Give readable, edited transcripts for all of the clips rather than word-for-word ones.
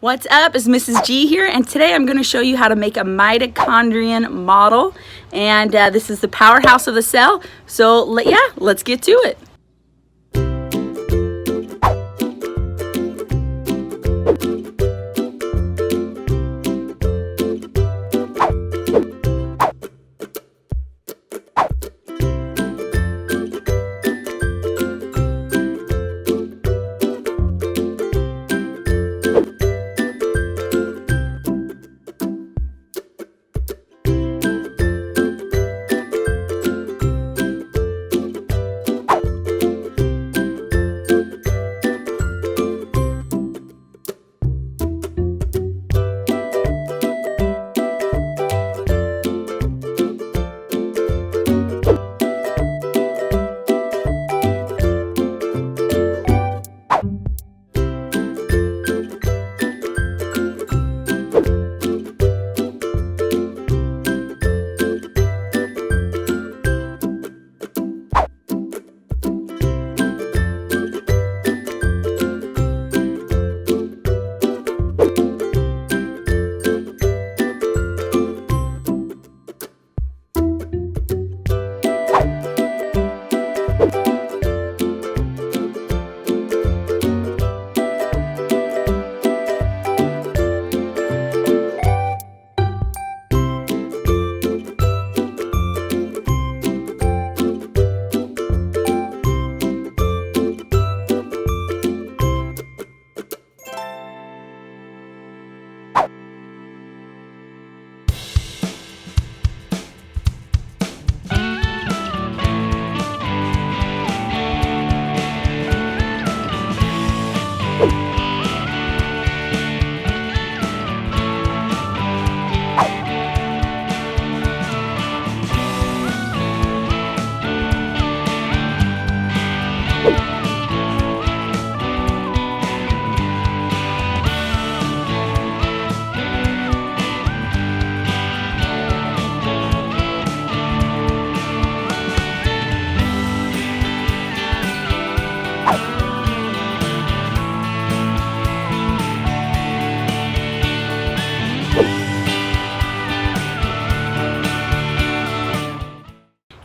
What's up? It's Mrs. G here, and today I'm going to show you how to make a mitochondrion model. And this is the powerhouse of the cell. So let's get to it.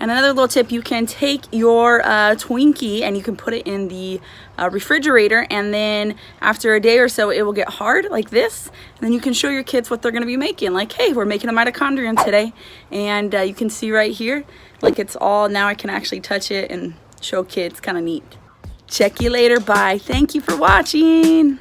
And another little tip, you can take your TWINKIE and you can put it in the refrigerator, and then after a day or so it will get hard like this, and then you can show your kids what they're going to be making, like, hey, we're making a mitochondrion today. And you can see right here, like, it's all, now I can actually touch it and show kids. Kind of neat. Check you later. Bye. Thank you for watching.